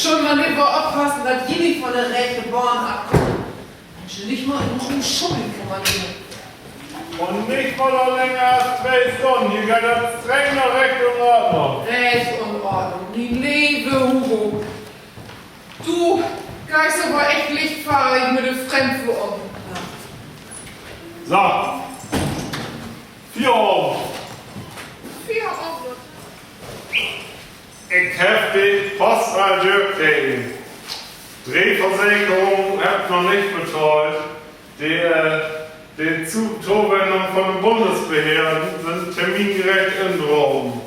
schon mal lieber aufpassen, dass die nicht von der rechten Bahn abkommen. Mensch, nicht mal in Ruhe schummeln kann man hier. Und nicht mal noch länger als 2 Stunden. Hier geht das streng nach Recht und Ordnung. Recht und Ordnung, die liebe Hugo. Du gehst aber echt lichtfahrig mit dem Fremdfuhr um. So. 4 Euro. 4 Euro. Ich hab den Postradio gekriegt. Drehversicherung habt noch nicht betreut. Die Zuwendung von den Bundesbehörden sind termingerecht in Rom.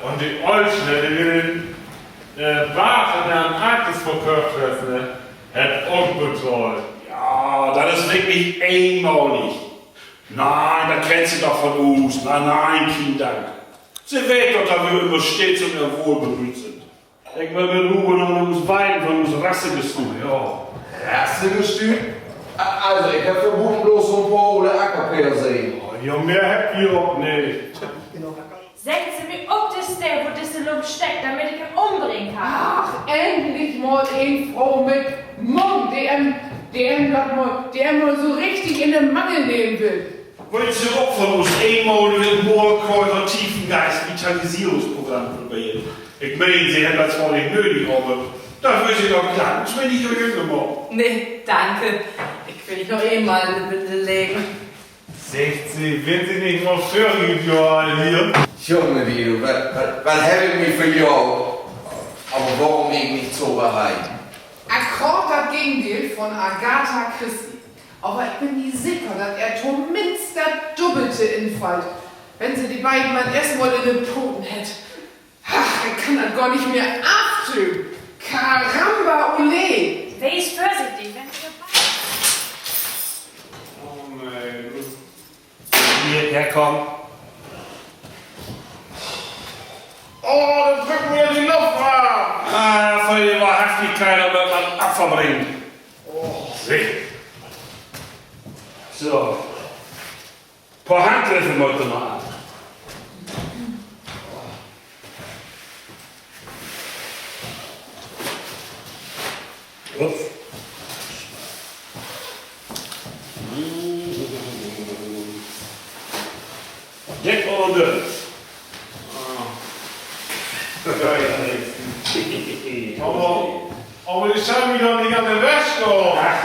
Und die Olschne, die will den Bart in der Antarktis verkauft lassen, hat auch betreut. Ja, das ist wirklich einmalig. Nein, da kennt sie doch von uns. Nein, vielen Dank. Sie weiß doch, dass wir immer stets und ihr Wohl bemüht sind. Ich will mit Hugo noch uns Wein von uns Rasse gesucht, ja. Rassegestüt? Also, ich habe vermutlich bloß so ein paar oder Ackerpersee. Oh, ja, mehr habt ihr auch nicht. Sagen Sie mir, ob das der, wo diese Lump steckt, damit ich ihn umbringen kann. Ach, endlich mal eine Frau mit Mumm, der mal so richtig in den Mangel nehmen will. Willst du auch von uns einmalige Moorkräuter Tiefengeist Vitalisierungsprogramm probieren? Ich meine, sie hätten das zwar nicht nötig, aber dafür ist sie doch klar. Das will ich doch jünger machen. Nee, danke. Ich will dich noch eh mal in die Windel legen. 60, wenn sie nicht mal 40 Jahre hier. Junge, du, was habe ich mich für jou? Aber warum ich nicht so bereit? Akkord das Gegenteil von Agatha Christie. Aber ich bin mir sicher, dass er zumindest das Doppelte infällt, wenn sie die beiden mal erstmal in den Toten hätte. Ach, er kann das gar nicht mehr abtun. Caramba, ole! Wer ist vorsichtig, wenn Sie Oh nein. Hierher kommen. Oh, das drückt mir die Luft ab. Ah, von der Wahrhaftigkeit wird man abverbringen. Oh, sicher. So. Ein paar Handgriffe möchte noch an. Ups. Dick oder dünn? Aber ich schau mich doch nicht an der Wäsche. Ach,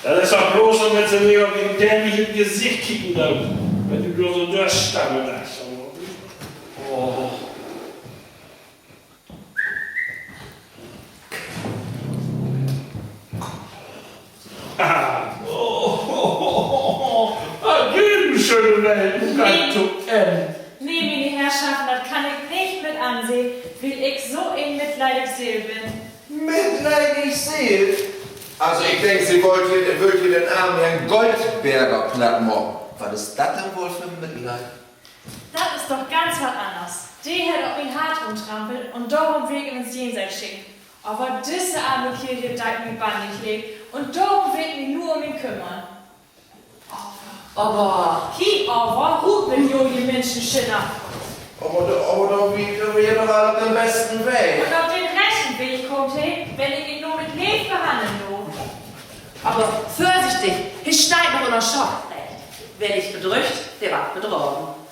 das ist doch bloß, damit sie mir auf den dämlichen Gesicht kicken dann, wenn du bloß so durchstammeln hast. Oh. Schöne Welt, Nee, meine Herrschaften, das kann ich nicht mit ansehen, weil ich so in mitleidig Seel bin. Mitleidig sehe. Also, ich denke, sie wollte den armen Herrn Goldberger platt machen. Was ist das denn wohl für Mitleid? Das ist doch ganz was anderes. Die hat auf ihn hart rumtrampelt und darum will ich ihn ins Jenseits schicken. Aber diese arme Kirche deit mir bandig lebt und darum will ich mich nur um ihn kümmern. Aber Aber, Rufmillionen Menschen schiller. Aber da wir doch alle auf dem besten Weg. Und auf den rechten Weg kommt er, wenn ich ihn nur mit Leben behandeln will. aber vorsichtig, ich steig noch in der Schock. Wer dich bedrückt, der wird betrogen.